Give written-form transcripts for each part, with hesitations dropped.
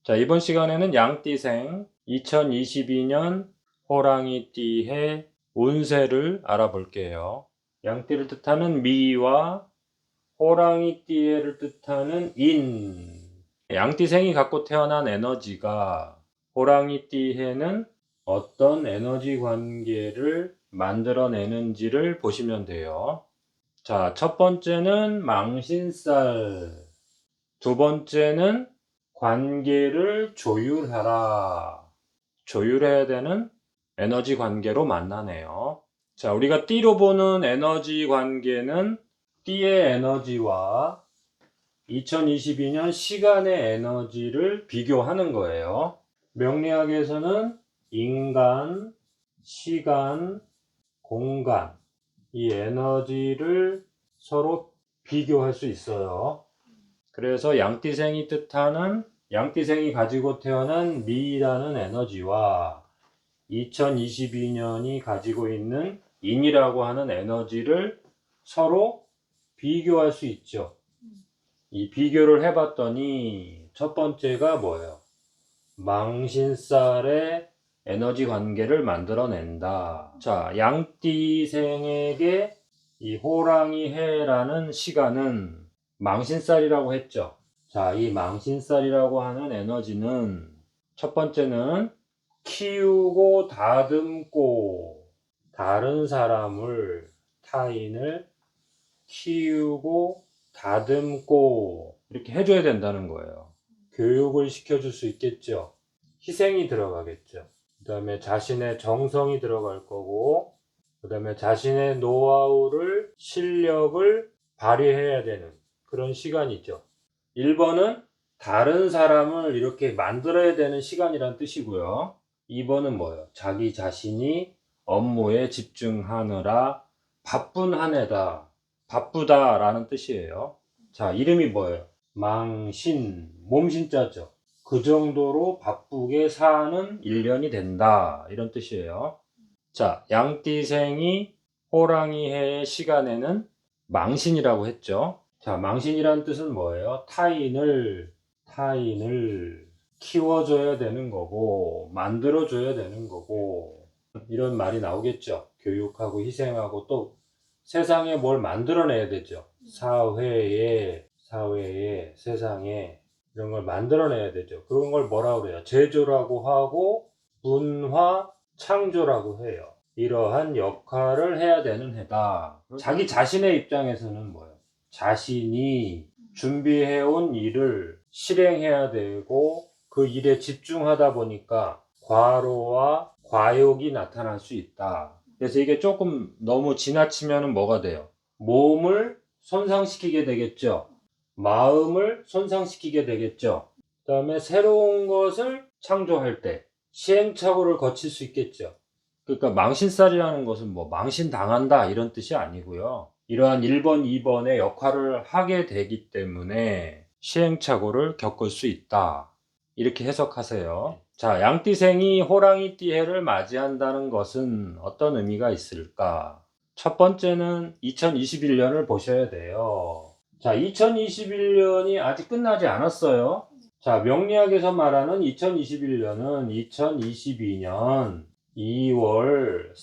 자, 이번 시간에는 양띠생 2022년 호랑이띠의 운세를 알아볼게요. 양띠를 뜻하는 미와 호랑이띠를 뜻하는 인. 양띠생이 갖고 태어난 에너지가 호랑이띠에는 어떤 에너지 관계를 만들어내는지를 보시면 돼요. 자, 첫 번째는 망신살. 두 번째는 관계를 조율하라. 조율해야 되는 에너지 관계로 만나네요. 자, 우리가 띠로 보는 에너지 관계는 띠의 에너지와 2022년 시간의 에너지를 비교하는 거예요. 명리학에서는 인간, 시간, 공간, 이 에너지를 서로 비교할 수 있어요. 그래서 양띠생이 뜻하는 양띠생이 가지고 태어난 미라는 에너지와 2022년이 가지고 있는 인이라고 하는 에너지를 서로 비교할 수 있죠. 이 비교를 해봤더니 첫 번째가 뭐예요? 망신살의 에너지 관계를 만들어낸다. 자, 양띠생에게 이 호랑이 해라는 시간은 망신살이라고 했죠. 자, 이 망신살이라고 하는 에너지는 첫 번째는 키우고 다듬고 다른 사람을 타인을 키우고 다듬고 이렇게 해줘야 된다는 거예요. 교육을 시켜줄 수 있겠죠. 희생이 들어가겠죠. 그 다음에 자신의 정성이 들어갈 거고, 그 다음에 자신의 노하우를 실력을 발휘해야 되는 그런 시간이죠. 1번은 다른 사람을 이렇게 만들어야 되는 시간이란 뜻이고요. 2번은 뭐예요? 자기 자신이 업무에 집중하느라 바쁜 한 해다. 바쁘다라는 뜻이에요. 자, 이름이 뭐예요? 망신, 몸신자죠. 그 정도로 바쁘게 사는 1년이 된다. 이런 뜻이에요. 자, 양띠생이 호랑이해의 시간에는 망신이라고 했죠. 자, 망신이란 뜻은 뭐예요? 타인을 키워줘야 되는 거고, 만들어줘야 되는 거고, 이런 말이 나오겠죠. 교육하고 희생하고 또 세상에 뭘 만들어내야 되죠. 사회에, 세상에 이런 걸 만들어내야 되죠. 그런 걸 뭐라고 그래요? 제조라고 하고 분화, 창조라고 해요. 이러한 역할을 해야 되는 해다. 자기 자신의 입장에서는 뭐예요? 자신이 준비해온 일을 실행해야 되고 그 일에 집중하다 보니까 과로와 과욕이 나타날 수 있다. 그래서 이게 조금 너무 지나치면 뭐가 돼요? 몸을 손상시키게 되겠죠. 마음을 손상시키게 되겠죠. 그 다음에 새로운 것을 창조할 때 시행착오를 거칠 수 있겠죠. 그러니까 망신살이라는 것은 뭐 망신당한다 이런 뜻이 아니고요. 이러한 1번, 2번의 역할을 하게 되기 때문에 시행착오를 겪을 수 있다. 이렇게 해석하세요. 자, 양띠생이 호랑이띠해를 맞이한다는 것은 어떤 의미가 있을까? 첫 번째는 2021년을 보셔야 돼요. 자, 2021년이 아직 끝나지 않았어요. 자, 명리학에서 말하는 2021년은 2022년 2월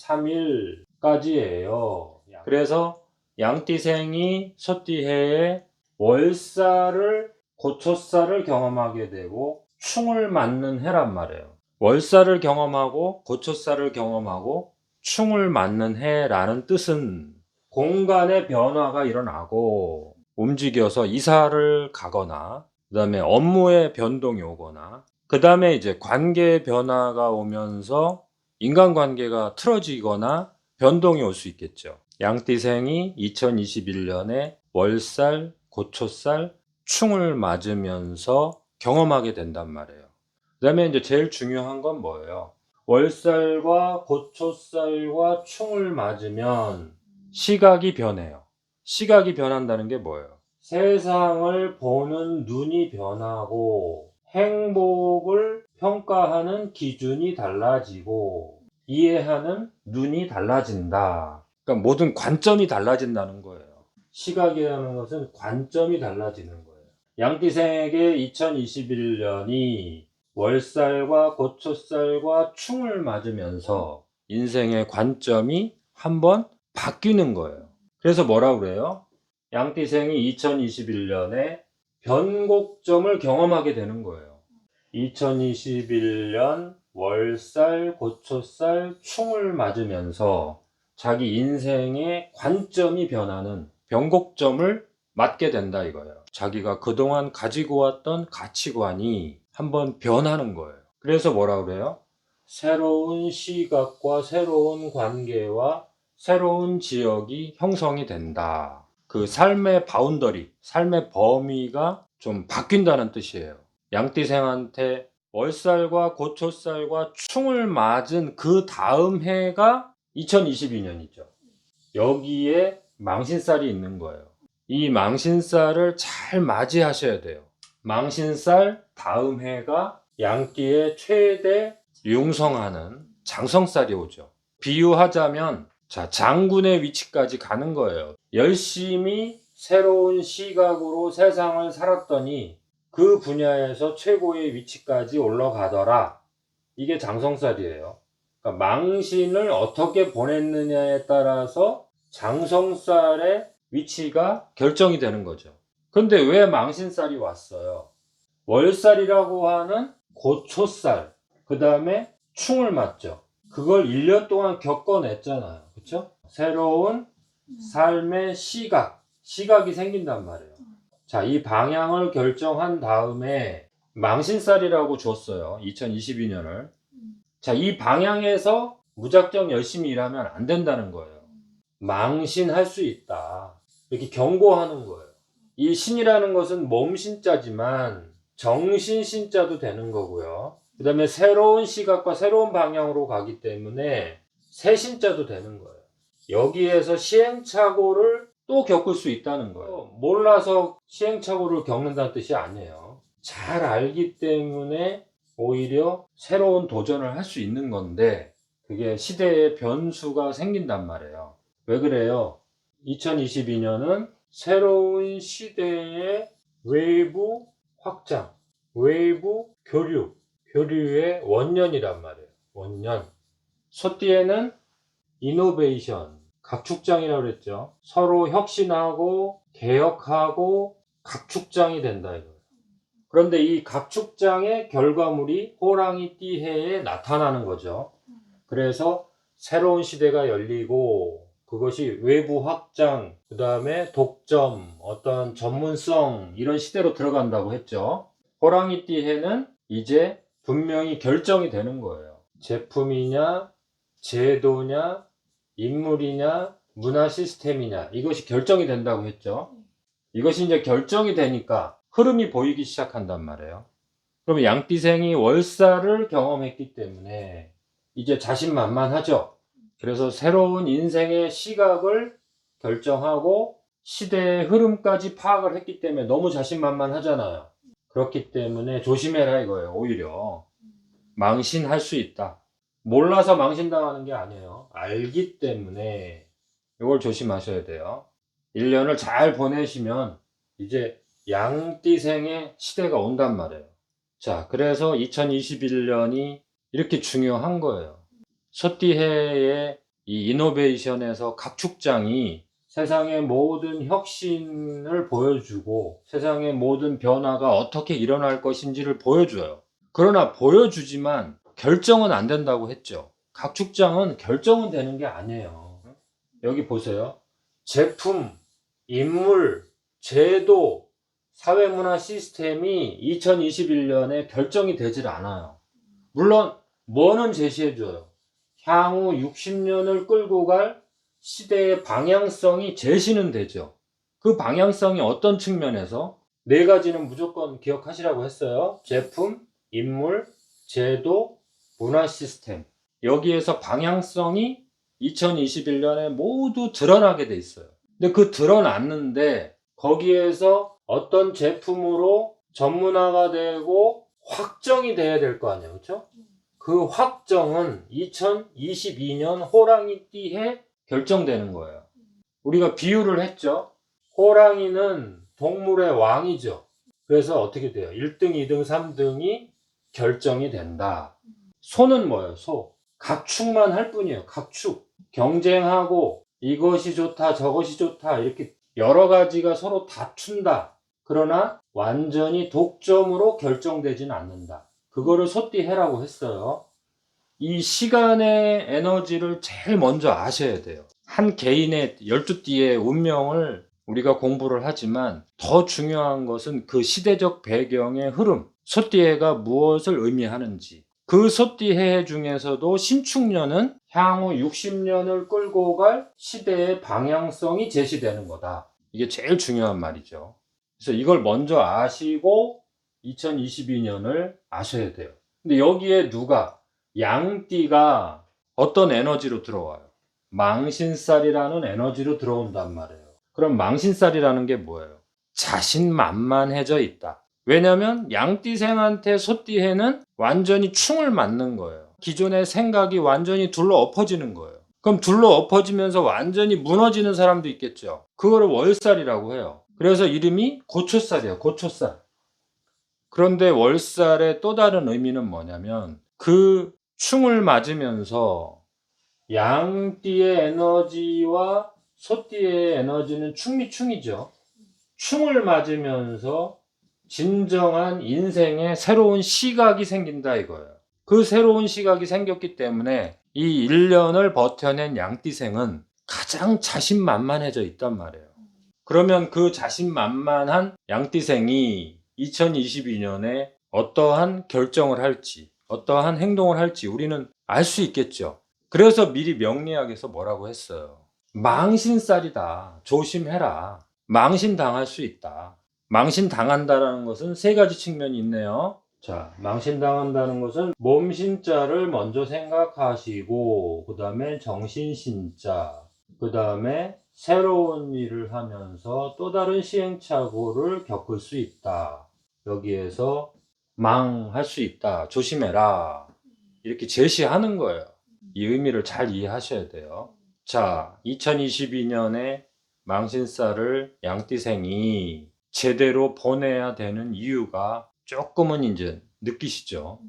3일까지예요. 그래서 양띠생이 소띠해에 월살을 고초살을 경험하게 되고 충을 맞는 해란 말이에요. 월살을 경험하고 고초살을 경험하고 충을 맞는 해라는 뜻은 공간의 변화가 일어나고 움직여서 이사를 가거나 그 다음에 업무의 변동이 오거나 그 다음에 이제 관계의 변화가 오면서 인간관계가 틀어지거나 변동이 올 수 있겠죠. 양띠생이 2021년에 월살, 고초살, 충을 맞으면서 경험하게 된단 말이에요. 그 다음에 이제 제일 중요한 건 뭐예요? 월살과 고초살과 충을 맞으면 시각이 변해요. 시각이 변한다는 게 뭐예요? 세상을 보는 눈이 변하고 행복을 평가하는 기준이 달라지고 이해하는 눈이 달라진다. 그러니까 모든 관점이 달라진다는 거예요. 시각이라는 것은 관점이 달라지는 거예요. 양띠생에게 2021년이 월살과 고초살과 충을 맞으면서 인생의 관점이 한번 바뀌는 거예요. 그래서 뭐라 그래요? 양띠생이 2021년에 변곡점을 경험하게 되는 거예요. 2021년 월살, 고초살, 충을 맞으면서 자기 인생의 관점이 변하는 변곡점을 맞게 된다 이거예요. 자기가 그동안 가지고 왔던 가치관이 한번 변하는 거예요. 그래서 뭐라 그래요? 새로운 시각과 새로운 관계와 새로운 지역이 형성이 된다. 그 삶의 바운더리, 삶의 범위가 좀 바뀐다는 뜻이에요. 양띠생한테 월살과 고초살과 충을 맞은 그 다음 해가 2022년이죠. 여기에 망신살이 있는 거예요. 이 망신살을 잘 맞이하셔야 돼요. 망신살 다음 해가 양띠의 최대 융성하는 장성살이 오죠. 비유하자면 장군의 위치까지 가는 거예요. 열심히 새로운 시각으로 세상을 살았더니 그 분야에서 최고의 위치까지 올라가더라. 이게 장성살이에요. 그러니까 망신을 어떻게 보냈느냐에 따라서 장성살의 위치가 결정이 되는 거죠. 근데 왜 망신살이 왔어요? 월살이라고 하는 고초살, 그 다음에 충을 맞죠. 그걸 1년 동안 겪어냈잖아요. 그쵸? 새로운 삶의 시각이 생긴단 말이에요. 자, 이 방향을 결정한 다음에 망신살이라고 줬어요. 2022년을. 자, 이 방향에서 무작정 열심히 일하면 안 된다는 거예요. 망신할 수 있다. 이렇게 경고하는 거예요. 이 신이라는 것은 몸신자지만 정신신자도 되는 거고요. 그 다음에 새로운 시각과 새로운 방향으로 가기 때문에 새신자도 되는 거예요. 여기에서 시행착오를 또 겪을 수 있다는 거예요. 몰라서 시행착오를 겪는다는 뜻이 아니에요. 잘 알기 때문에 오히려 새로운 도전을 할 수 있는 건데 그게 시대의 변수가 생긴단 말이에요. 왜 그래요? 2022년은 새로운 시대의 외부 확장, 외부 교류의 원년이란 말이에요. 원년. 소띠에는 이노베이션, 각축장이라고 그랬죠. 서로 혁신하고 개혁하고 각축장이 된다 이거예요. 그런데 이 각축장의 결과물이 호랑이 띠해에 나타나는 거죠. 그래서 새로운 시대가 열리고 그것이 외부 확장, 그 다음에 독점, 어떤 전문성 이런 시대로 들어간다고 했죠. 호랑이 띠해는 이제 분명히 결정이 되는 거예요. 제품이냐, 제도냐, 인물이냐, 문화 시스템이냐 이것이 결정이 된다고 했죠. 이것이 이제 결정이 되니까 흐름이 보이기 시작한단 말이에요. 그러면 양띠생이 월살을 경험했기 때문에 이제 자신만만하죠. 그래서 새로운 인생의 시각을 결정하고 시대의 흐름까지 파악을 했기 때문에 너무 자신만만하잖아요. 그렇기 때문에 조심해라 이거예요. 오히려 망신할 수 있다. 몰라서 망신당하는 게 아니에요. 알기 때문에 이걸 조심하셔야 돼요. 1년을 잘 보내시면 이제 양띠생의 시대가 온단 말이에요. 자, 그래서 2021년이 이렇게 중요한 거예요. 소띠해의 이 이노베이션에서 각축장이 세상의 모든 혁신을 보여주고 세상의 모든 변화가 어떻게 일어날 것인지를 보여줘요. 그러나 보여주지만 결정은 안 된다고 했죠. 각축장은 결정은 되는 게 아니에요. 여기 보세요. 제품, 인물, 제도, 사회문화 시스템이 2021년에 결정이 되질 않아요. 물론 뭐는 제시해줘요. 향후 60년을 끌고 갈 시대의 방향성이 제시는 되죠. 그 방향성이 어떤 측면에서? 네 가지는 무조건 기억하시라고 했어요. 제품, 인물, 제도, 문화 시스템. 여기에서 방향성이 2021년에 모두 드러나게 돼 있어요. 근데 그 드러났는데 거기에서 어떤 제품으로 전문화가 되고 확정이 돼야 될 거 아니에요. 그렇죠? 그 확정은 2022년 호랑이 띠에 결정되는 거예요. 우리가 비유를 했죠. 호랑이는 동물의 왕이죠. 그래서 어떻게 돼요? 1등, 2등, 3등이 결정이 된다. 소는 뭐예요? 소. 각축만 할 뿐이에요. 각축. 경쟁하고 이것이 좋다, 저것이 좋다 이렇게 여러 가지가 서로 다툰다. 그러나 완전히 독점으로 결정되지는 않는다. 그거를 소띠해라고 했어요. 이 시간의 에너지를 제일 먼저 아셔야 돼요. 한 개인의 12띠의 운명을 우리가 공부를 하지만 더 중요한 것은 그 시대적 배경의 흐름, 소띠해가 무엇을 의미하는지. 그 소띠해 중에서도 신축년은 향후 60년을 끌고 갈 시대의 방향성이 제시되는 거다. 이게 제일 중요한 말이죠. 그래서 이걸 먼저 아시고 2022년을 아셔야 돼요. 근데 여기에 누가 양띠가 어떤 에너지로 들어와요? 망신살이라는 에너지로 들어온단 말이에요. 그럼 망신살이라는 게 뭐예요? 자신만만해져 있다. 왜냐면 양띠생한테 소띠해는 완전히 충을 맞는 거예요. 기존의 생각이 완전히 둘러 엎어지는 거예요. 그럼 둘러 엎어지면서 완전히 무너지는 사람도 있겠죠. 그거를 월살이라고 해요. 그래서 이름이 고초살이에요. 고초살. 그런데 월살의 또 다른 의미는 뭐냐면 그 충을 맞으면서 양띠의 에너지와 소띠의 에너지는 충미충이죠. 충을 맞으면서 진정한 인생의 새로운 시각이 생긴다 이거예요. 그 새로운 시각이 생겼기 때문에 이 1년을 버텨낸 양띠생은 가장 자신만만해져 있단 말이에요. 그러면 그 자신만만한 양띠생이 2022년에 어떠한 결정을 할지, 어떠한 행동을 할지 우리는 알 수 있겠죠. 그래서 미리 명리학에서 뭐라고 했어요? 망신살이다. 조심해라. 망신당할 수 있다. 망신당한다라는 것은 세 가지 측면이 있네요. 자, 망신당한다는 것은 몸신자를 먼저 생각하시고 그 다음에 정신신자, 그 다음에 새로운 일을 하면서 또 다른 시행착오를 겪을 수 있다. 여기에서 망할 수 있다. 조심해라. 이렇게 제시하는 거예요. 이 의미를 잘 이해하셔야 돼요. 자, 2022년에 망신살을 양띠생이 제대로 보내야 되는 이유가 조금은 이제 느끼시죠.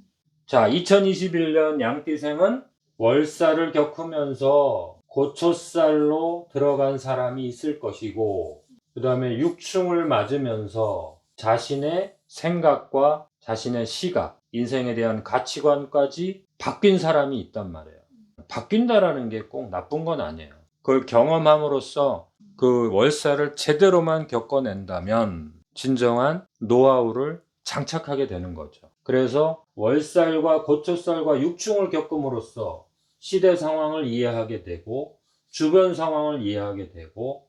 자, 2021년 양띠생은 월살을 겪으면서 고초살로 들어간 사람이 있을 것이고, 그 다음에 육충을 맞으면서 자신의 생각과 자신의 시각, 인생에 대한 가치관까지 바뀐 사람이 있단 말이에요. 바뀐다라는 게 꼭 나쁜 건 아니에요. 그걸 경험함으로써 그 월살을 제대로만 겪어낸다면 진정한 노하우를 장착하게 되는 거죠. 그래서 월살과 고초살과 육충을 겪음으로써 시대 상황을 이해하게 되고 주변 상황을 이해하게 되고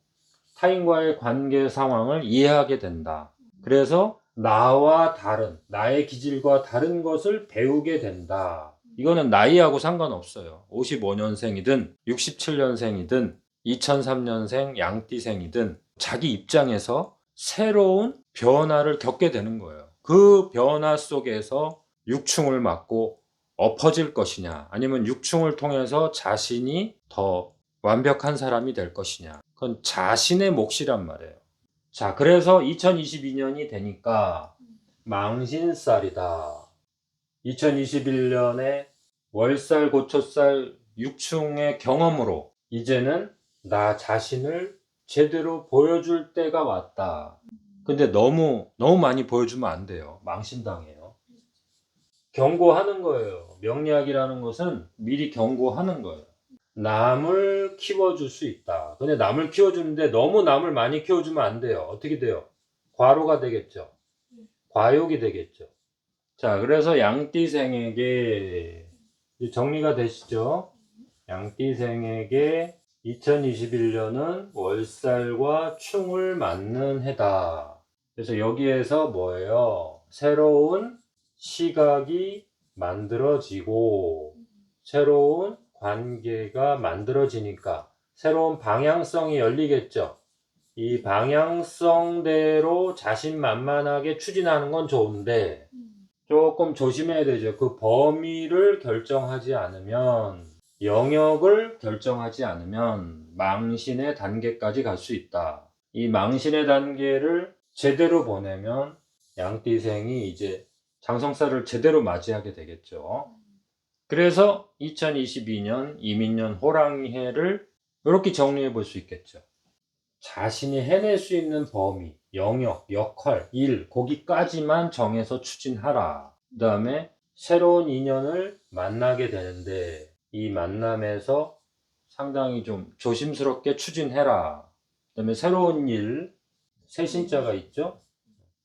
타인과의 관계 상황을 이해하게 된다. 그래서 나와 다른, 나의 기질과 다른 것을 배우게 된다. 이거는 나이하고 상관없어요. 55년생이든 67년생이든 2003년생 양띠생이든 자기 입장에서 새로운 변화를 겪게 되는 거예요. 그 변화 속에서 육충을 맞고 엎어질 것이냐, 아니면 육충을 통해서 자신이 더 완벽한 사람이 될 것이냐, 그건 자신의 몫이란 말이에요. 자, 그래서 2022년이 되니까 망신살이다. 2021년에 월살, 고초살, 육충의 경험으로 이제는 나 자신을 제대로 보여줄 때가 왔다. 근데 너무 많이 보여주면 안 돼요. 망신당해요. 경고하는 거예요. 명리학이라는 것은 미리 경고하는 거예요. 남을 키워줄 수 있다. 근데 남을 키워주는데 너무 남을 많이 키워주면 안 돼요. 어떻게 돼요? 과로가 되겠죠. 과욕이 되겠죠. 자, 그래서 양띠생에게 정리가 되시죠? 양띠생에게 2021년은 월살과 충을 맞는 해다. 그래서 여기에서 뭐예요? 새로운 시각이 만들어지고 새로운 관계가 만들어지니까 새로운 방향성이 열리겠죠. 이 방향성대로 자신만만하게 추진하는 건 좋은데 조금 조심해야 되죠. 그 범위를 결정하지 않으면, 영역을 결정하지 않으면 망신의 단계까지 갈 수 있다. 이 망신의 단계를 제대로 보내면 양띠생이 이제 장성살을 제대로 맞이하게 되겠죠. 그래서 2022년 이민년 호랑이해를 이렇게 정리해 볼 수 있겠죠. 자신이 해낼 수 있는 범위, 영역, 역할, 일, 거기까지만 정해서 추진하라. 그 다음에 새로운 인연을 만나게 되는데 이 만남에서 상당히 좀 조심스럽게 추진해라. 그 다음에 새로운 일, 새신자가 있죠.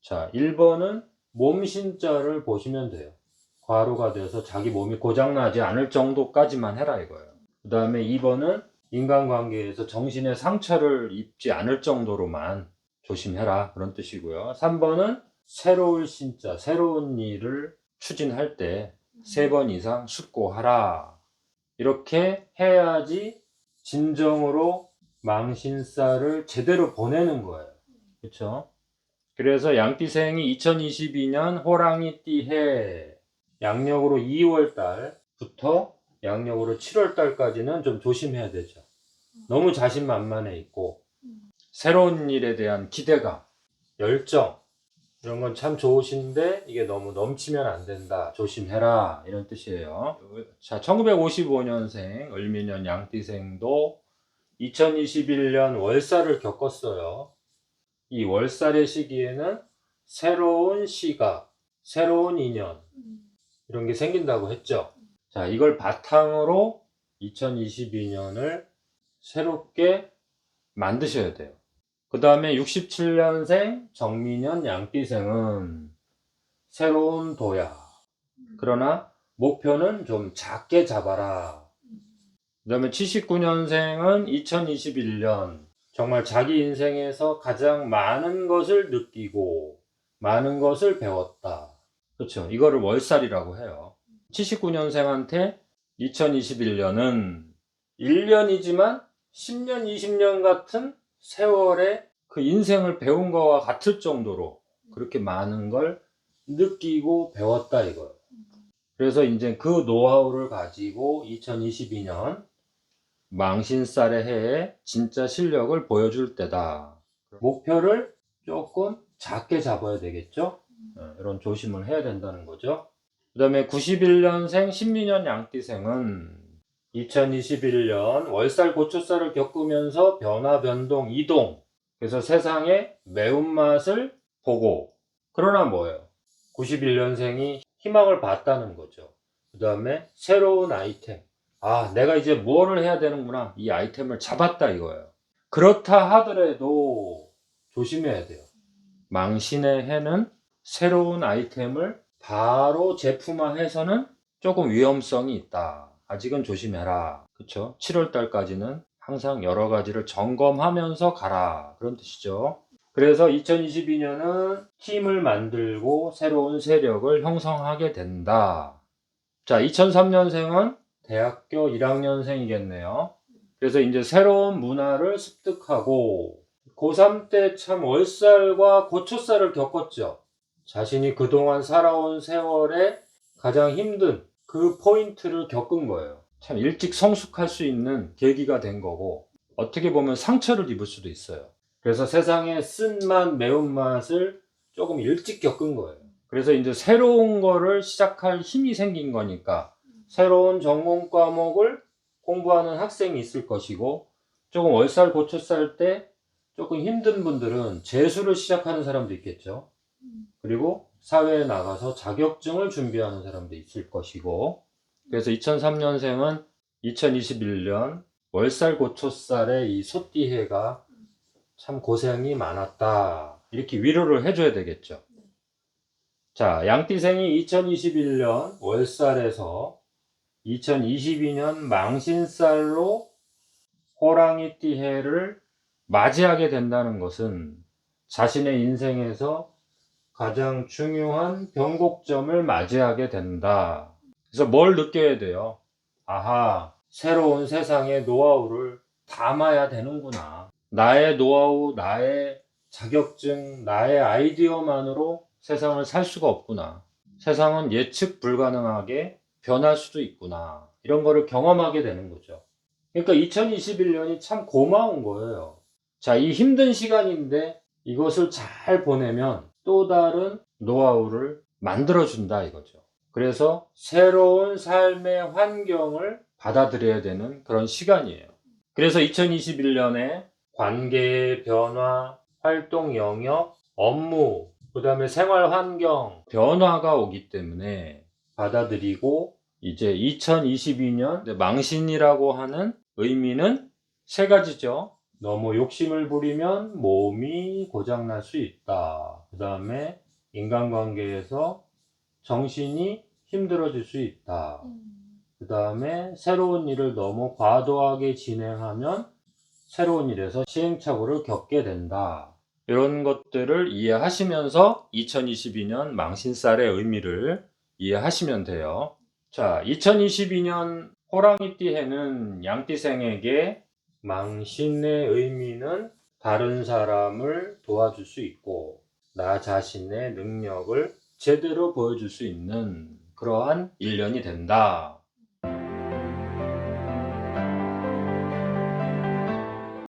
자, 1번은 몸신자를 보시면 돼요. 과로가 돼서 자기 몸이 고장나지 않을 정도까지만 해라 이거예요. 그 다음에 2번은 인간관계에서 정신의 상처를 입지 않을 정도로만 조심해라 그런 뜻이고요. 3번은 새로울 신자, 새로운 일을 추진할 때 3번 이상 숙고하라. 이렇게 해야지 진정으로 망신살을 제대로 보내는 거예요. 그렇죠? 그래서 양띠생이 2022년 호랑이띠 해 양력으로 2월 달부터 양력으로 7월 달까지는 좀 조심해야 되죠. 너무 자신만만해 있고 새로운 일에 대한 기대감, 열정 이런 건 참 좋으신데 이게 너무 넘치면 안 된다. 조심해라 이런 뜻이에요. 자, 1955년생 을미년 양띠생도 2021년 월살을 겪었어요. 이 월살의 시기에는 새로운 시각, 새로운 인연 이런 게 생긴다고 했죠. 자, 이걸 바탕으로 2022년을 새롭게 만드셔야 돼요. 그 다음에 67년생 정민년 양띠생은 새로운 도야. 그러나 목표는 좀 작게 잡아라. 그 다음에 79년생은 2021년 정말 자기 인생에서 가장 많은 것을 느끼고 많은 것을 배웠다. 그렇죠. 이거를 월살이라고 해요. 79년생한테 2021년은 1년이지만 10년, 20년 같은 세월에 그 인생을 배운 거와 같을 정도로 그렇게 많은 걸 느끼고 배웠다 이거예요. 그래서 이제 그 노하우를 가지고 2022년 망신살의 해에 진짜 실력을 보여줄 때다. 목표를 조금 작게 잡아야 되겠죠? 이런 조심을 해야 된다는 거죠. 그 다음에 91년생 신민년 양띠생은 2021년 월살 고초살을 겪으면서 변화, 변동, 이동 그래서 세상의 매운맛을 보고 그러나 뭐예요? 91년생이 희망을 봤다는 거죠. 그 다음에 새로운 아이템 아 내가 이제 뭐를 해야 되는구나 이 아이템을 잡았다 이거예요. 그렇다 하더라도 조심해야 돼요. 망신의 해는 새로운 아이템을 바로 제품화해서는 조금 위험성이 있다. 아직은 조심해라. 그쵸? 7월 달까지는 항상 여러 가지를 점검하면서 가라. 그런 뜻이죠. 그래서 2022년은 팀을 만들고 새로운 세력을 형성하게 된다. 자, 2003년생은 대학교 1학년생이겠네요. 그래서 이제 새로운 문화를 습득하고 고3 때 참 월살과 고초살을 겪었죠. 자신이 그동안 살아온 세월에 가장 힘든 그 포인트를 겪은 거예요. 참 일찍 성숙할 수 있는 계기가 된 거고 어떻게 보면 상처를 입을 수도 있어요. 그래서 세상의 쓴맛, 매운맛을 조금 일찍 겪은 거예요. 그래서 이제 새로운 거를 시작할 힘이 생긴 거니까 새로운 전공 과목을 공부하는 학생이 있을 것이고 조금 월살, 고초살 때 조금 힘든 분들은 재수를 시작하는 사람도 있겠죠. 그리고 사회에 나가서 자격증을 준비하는 사람도 있을 것이고 그래서 2003년생은 2021년 월살 고초살의 이 소띠해가 참 고생이 많았다 이렇게 위로를 해줘야 되겠죠. 자, 양띠생이 2021년 월살에서 2022년 망신살로 호랑이띠 해를 맞이하게 된다는 것은 자신의 인생에서 가장 중요한 변곡점을 맞이하게 된다. 그래서 뭘 느껴야 돼요? 아하, 새로운 세상의 노하우를 담아야 되는구나. 나의 노하우, 나의 자격증, 나의 아이디어만으로 세상을 살 수가 없구나. 세상은 예측 불가능하게 변할 수도 있구나. 이런 거를 경험하게 되는 거죠. 그러니까 2021년이 참 고마운 거예요. 자, 이 힘든 시간인데 이것을 잘 보내면 또 다른 노하우를 만들어준다 이거죠. 그래서 새로운 삶의 환경을 받아들여야 되는 그런 시간이에요. 그래서 2021년에 관계의 변화, 활동 영역, 업무, 그 다음에 생활 환경 변화가 오기 때문에 받아들이고, 이제 2022년 망신이라고 하는 의미는 세 가지죠. 너무 욕심을 부리면 몸이 고장날 수 있다. 그 다음에 인간관계에서 정신이 힘들어질 수 있다. 그 다음에 새로운 일을 너무 과도하게 진행하면 새로운 일에서 시행착오를 겪게 된다. 이런 것들을 이해하시면서 2022년 망신살의 의미를 이해하시면 돼요. 자, 2022년 호랑이띠 해는 양띠생에게 망신의 의미는 다른 사람을 도와줄 수 있고 나 자신의 능력을 제대로 보여줄 수 있는 그러한 1년이 된다.